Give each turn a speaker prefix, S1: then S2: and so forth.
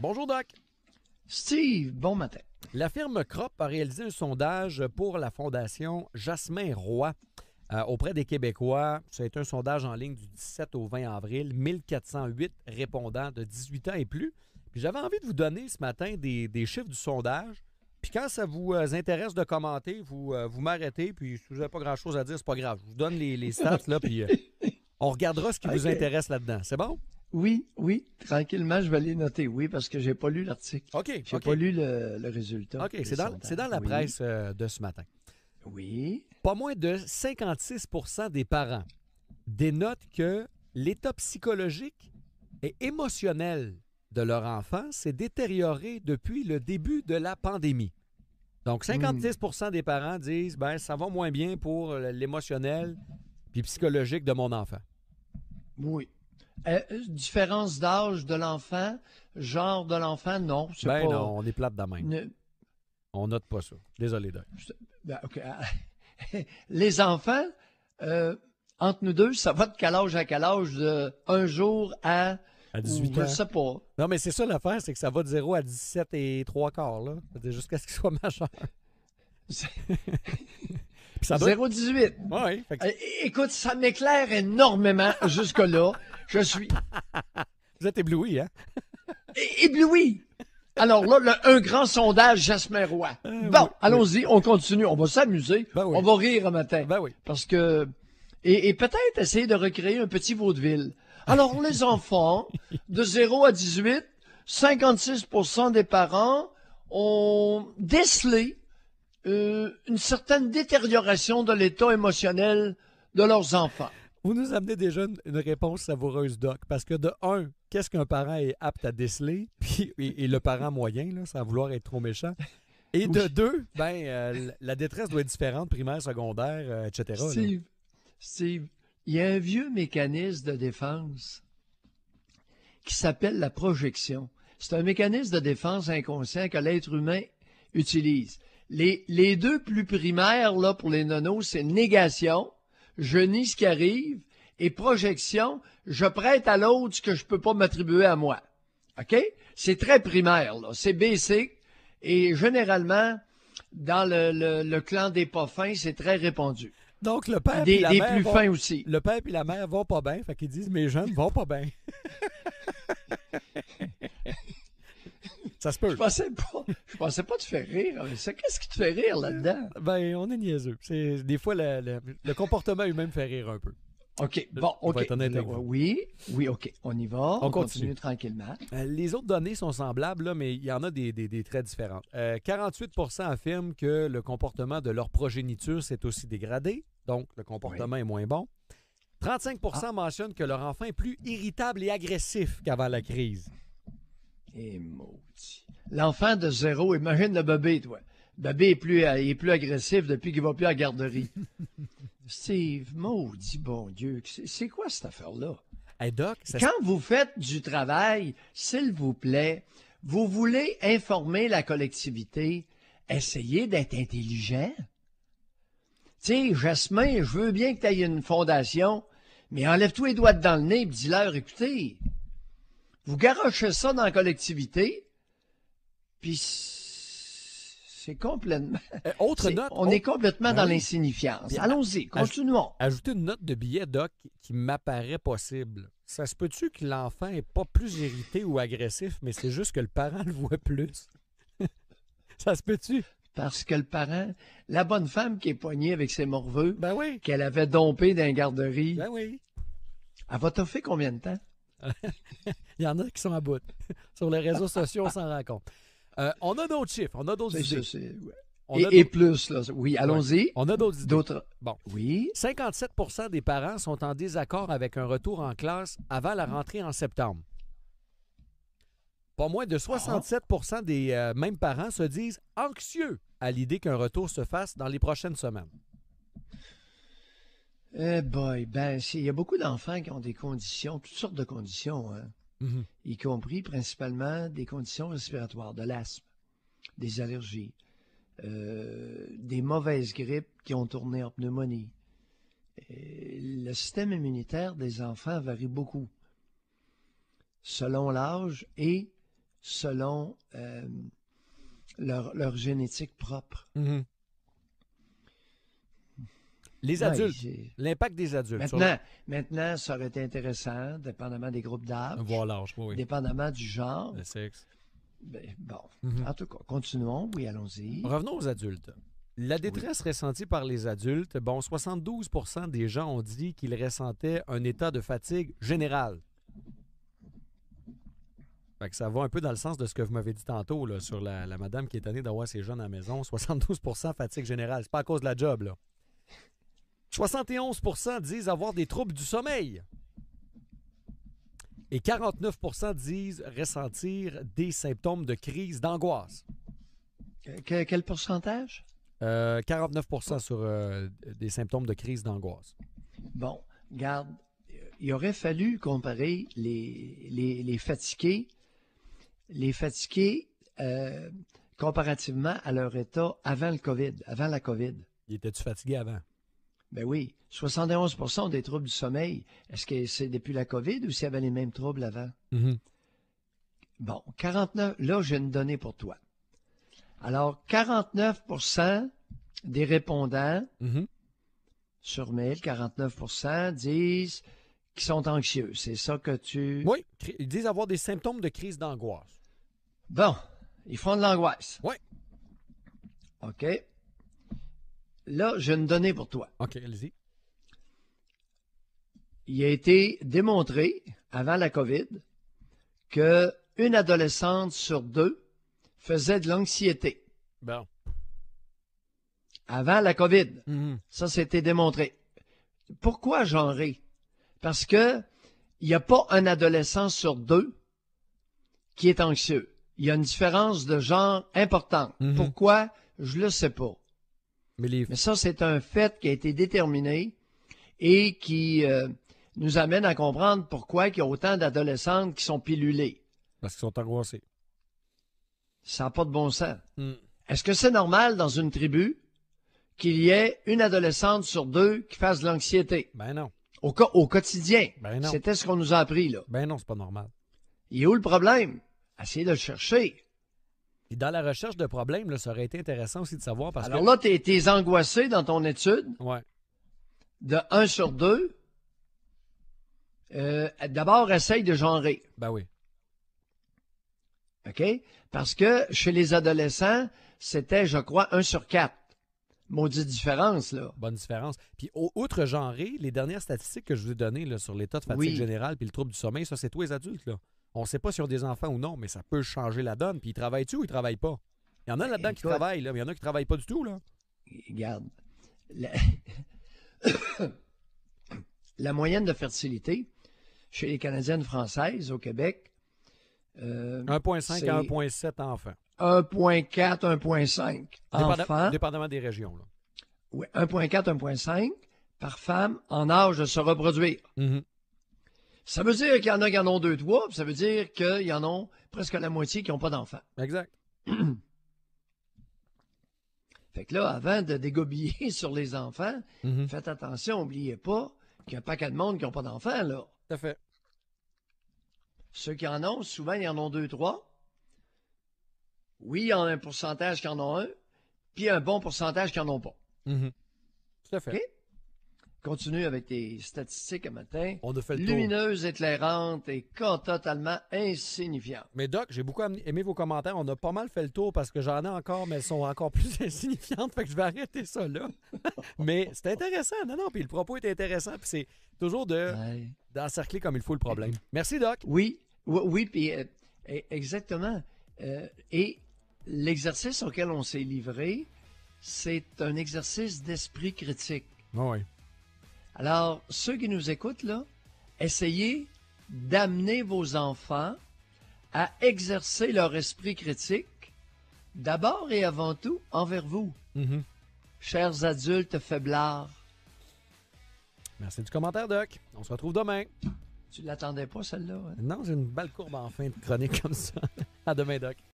S1: Bonjour Doc.
S2: Steve, bon matin.
S1: La firme Crop a réalisé un sondage pour la Fondation Jasmin Roy auprès des Québécois. Ça a été un sondage en ligne du 17 au 20 avril. 1408 répondants de 18 ans et plus. Puis j'avais envie de vous donner ce matin des chiffres du sondage. Puis quand ça vous intéresse de commenter, vous m'arrêtez. Puis si vous n'avez pas grand-chose à dire, c'est pas grave. Je vous donne les stats, là, puis on regardera ce qui vous intéresse là-dedans. C'est bon?
S2: Oui, tranquillement, je vais les noter, oui, parce que j'ai pas lu l'article. J'ai pas lu le résultat.
S1: OK, c'est dans la presse de ce matin.
S2: Oui.
S1: Pas moins de 56 des parents dénotent que l'état psychologique et émotionnel de leur enfant s'est détérioré depuis le début de la pandémie. Donc, 56 des parents disent ben ça va moins bien pour l'émotionnel puis psychologique de mon enfant.
S2: Oui. Différence d'âge de l'enfant, genre de l'enfant, non.
S1: Ben pas... non, on est plate de même. On note pas ça. Désolé, Doc.
S2: Ben, OK. Les enfants, entre nous deux, ça va de quel âge à quel âge? De un jour à
S1: 18 ans.
S2: Je sais pas.
S1: Non, mais c'est ça l'affaire, c'est que ça va de 0 à 17 et 3/4, là. Jusqu'à ce qu'il soit majeur.
S2: 0,18.
S1: Oui.
S2: Écoute, ça m'éclaire énormément jusque-là. Je suis...
S1: Vous êtes ébloui, hein?
S2: Ébloui! Alors là, un grand sondage, Jasmin Roy. Bon, allons-y, on continue. On va s'amuser. On va rire un matin.
S1: Ben oui.
S2: Parce que... Et peut-être essayer de recréer un petit vaudeville. Alors, les enfants, de 0 à 18, 56% des parents ont décelé une certaine détérioration de l'état émotionnel de leurs enfants.
S1: Vous nous amenez déjà une réponse savoureuse, Doc, parce que de un, qu'est-ce qu'un parent est apte à déceler, puis et le parent moyen, là, sans vouloir être trop méchant, et de deux, la détresse doit être différente, primaire, secondaire, etc.
S2: Steve, il y a un vieux mécanisme de défense qui s'appelle la projection. C'est un mécanisme de défense inconscient que l'être humain utilise. Les deux plus primaires là, pour les nonos, c'est négation, je nie ce qui arrive, et projection, je prête à l'autre ce que je peux pas m'attribuer à moi. OK? C'est très primaire, là. C'est basic, et généralement, dans le clan des pas fins, c'est très répandu.
S1: Donc, le père et la mère
S2: plus fins aussi.
S1: Le père et la mère vont pas bien, fait qu'ils disent « Mes jeunes vont pas bien. » Ça se peut.
S2: Je pensais pas te faire rire avec ça. Qu'est-ce qui te fait rire là-dedans?
S1: Ben, on est niaiseux. Des fois, le comportement humain me fait rire un peu.
S2: OK. Bon, OK. Oui, OK. On y va. On continue tranquillement.
S1: Les autres données sont semblables, là, mais il y en a des traits différents. 48 affirment que le comportement de leur progéniture s'est aussi dégradé, donc le comportement est moins bon. 35 mentionnent que leur enfant est plus irritable et agressif qu'avant la crise.
S2: Et maudit. L'enfant de 0, imagine le bébé, toi. Le bébé est plus agressif depuis qu'il va plus à la garderie. Steve, maudit bon Dieu, c'est quoi cette affaire-là?
S1: Hey Doc,
S2: quand vous faites du travail, s'il vous plaît, vous voulez informer la collectivité, essayez d'être intelligent. Tu sais, Jasmin, je veux bien que tu aies une fondation, mais enlève-toi les doigts dans le nez et dis-leur, écoutez, vous garochez ça dans la collectivité, puis c'est complètement... on est complètement dans l'insignifiance. Allons-y, continuons.
S1: Ajoutez une note de billet, Doc, qui m'apparaît possible. Ça se peut-tu que l'enfant n'est pas plus irrité ou agressif, mais c'est juste que le parent le voit plus? Ça se peut-tu?
S2: Parce que le parent, la bonne femme qui est poignée avec ses morveux,
S1: oui.
S2: qu'elle avait dompé dans la garderie,
S1: oui.
S2: Elle va t'offrir combien de temps?
S1: Il y en a qui sont à bout. Sur les réseaux sociaux, on s'en rend compte. On a d'autres chiffres, on a d'autres idées.
S2: Et plus, là. Oui, allons-y.
S1: Ouais. On a d'autres idées.
S2: Bon. Oui.
S1: 57 des parents sont en désaccord avec un retour en classe avant la rentrée en septembre. Pas moins de 67 des mêmes parents se disent anxieux à l'idée qu'un retour se fasse dans les prochaines semaines.
S2: Il y a beaucoup d'enfants qui ont des conditions, toutes sortes de conditions, hein, y compris principalement des conditions respiratoires, de l'asthme, des allergies, des mauvaises grippes qui ont tourné en pneumonie. Le système immunitaire des enfants varie beaucoup selon l'âge et selon leur génétique propre.
S1: Mhm. Les
S2: Ouais,
S1: adultes, l'impact des adultes.
S2: Maintenant, ça aurait été intéressant, dépendamment des groupes d'âge,
S1: Voir l'âge, oui.
S2: dépendamment du genre.
S1: Le sexe.
S2: Bon,
S1: Mhm.
S2: en tout cas, continuons. Oui, allons-y.
S1: Revenons aux adultes. La détresse ressentie par les adultes, 72 des gens ont dit qu'ils ressentaient un état de fatigue générale. Fait que ça va un peu dans le sens de ce que vous m'avez dit tantôt là, sur la madame qui est étonnée d'avoir ses jeunes à la maison. 72 fatigue générale. C'est pas à cause de la job, là. 71 disent avoir des troubles du sommeil. Et 49 disent ressentir des symptômes de crise d'angoisse.
S2: Quel pourcentage?
S1: 49 sur des symptômes de crise d'angoisse.
S2: Bon, garde, il aurait fallu comparer les fatigués, comparativement à leur état avant le COVID, avant la COVID.
S1: Il était-tu fatigué avant?
S2: Ben oui, 71 ont des troubles du sommeil. Est-ce que c'est depuis la COVID ou s'il y avait les mêmes troubles avant?
S1: Mm-hmm.
S2: Bon, 49, là, j'ai une donnée pour toi. Alors, 49 des répondants sur mail, 49 disent qu'ils sont anxieux. C'est ça que tu...
S1: Oui, ils disent avoir des symptômes de crise d'angoisse.
S2: Bon, ils font de l'angoisse.
S1: Oui.
S2: OK. Là, j'ai une donnée pour toi.
S1: OK, allez-y.
S2: Il a été démontré, avant la COVID, qu'une adolescente sur deux faisait de l'anxiété.
S1: Bon.
S2: Avant la COVID.
S1: Mm-hmm.
S2: Ça, c'était démontré. Pourquoi genrer? Parce que il n'y a pas un adolescent sur deux qui est anxieux. Il y a une différence de genre importante.
S1: Mm-hmm.
S2: Pourquoi? Je le sais pas.
S1: Mais
S2: ça, c'est un fait qui a été déterminé et qui nous amène à comprendre pourquoi il y a autant d'adolescentes qui sont pilulées.
S1: Parce qu'ils sont angoissés.
S2: Ça n'a pas de bon sens.
S1: Mm.
S2: Est-ce que c'est normal dans une tribu qu'il y ait une adolescente sur deux qui fasse de l'anxiété?
S1: Ben non.
S2: Au quotidien.
S1: Ben non.
S2: C'était ce qu'on nous a appris, là.
S1: Ben non, c'est pas normal.
S2: Il est où le problème? Essayez de le chercher.
S1: Et dans la recherche de problèmes, là, ça aurait été intéressant aussi de savoir parce
S2: Alors là, t'es angoissé dans ton étude.
S1: Ouais.
S2: De 1 sur 2. D'abord, essaye de genrer.
S1: Ben oui.
S2: OK? Parce que chez les adolescents, c'était, je crois, 1 sur 4. Maudite différence, là.
S1: Bonne différence. Puis, outre genré, les dernières statistiques que je vous ai données là, sur l'état de fatigue générale puis le trouble du sommeil, ça, c'est tous les adultes, là. On ne sait pas s'ils ont des enfants ou non, mais ça peut changer la donne. Puis, ils travaillent-tu ou ils ne travaillent pas? Il y en a là-dedans qui travaillent, là, mais il y en a qui ne travaillent pas du tout, là.
S2: Regarde. La moyenne de fertilité chez les Canadiennes françaises au Québec,
S1: 1,5 à 1,7 enfants.
S2: 1,4, 1,5 enfants.
S1: Dépendamment des régions. Là.
S2: Oui, 1,4, 1,5 par femme en âge de se reproduire.
S1: Mm-hmm.
S2: Ça veut dire qu'il y en a qui en ont 2, 3, puis ça veut dire qu'il y en a presque la moitié qui n'ont pas d'enfants.
S1: Exact.
S2: Fait que là, avant de dégobiller sur les enfants, faites attention, n'oubliez pas qu'il y a un paquet de monde qui n'ont pas d'enfants, là.
S1: Tout à fait.
S2: Ceux qui en ont, souvent, ils en ont 2, 3. Oui, il y en a un pourcentage qui en ont un, puis un bon pourcentage qui n'en ont pas.
S1: Mm-hmm. Tout à fait.
S2: OK? Continue avec tes statistiques un matin.
S1: On a fait le
S2: lumineuses, éclairantes et totalement insignifiantes.
S1: Mais Doc, j'ai beaucoup aimé vos commentaires. On a pas mal fait le tour parce que j'en ai encore, mais elles sont encore plus insignifiantes. Fait que je vais arrêter ça là. Mais c'est intéressant. Non, puis le propos est intéressant. Puis c'est toujours d'encercler comme il faut le problème. Merci, Doc.
S2: Oui, puis exactement. Et l'exercice auquel on s'est livré, c'est un exercice d'esprit critique.
S1: Oui.
S2: Alors, ceux qui nous écoutent, là, essayez d'amener vos enfants à exercer leur esprit critique, d'abord et avant tout envers vous, chers adultes faiblards.
S1: Merci du commentaire, Doc. On se retrouve demain.
S2: Tu l'attendais pas, celle-là? Hein?
S1: Non, j'ai une belle courbe en fin de chronique comme ça. À demain, Doc.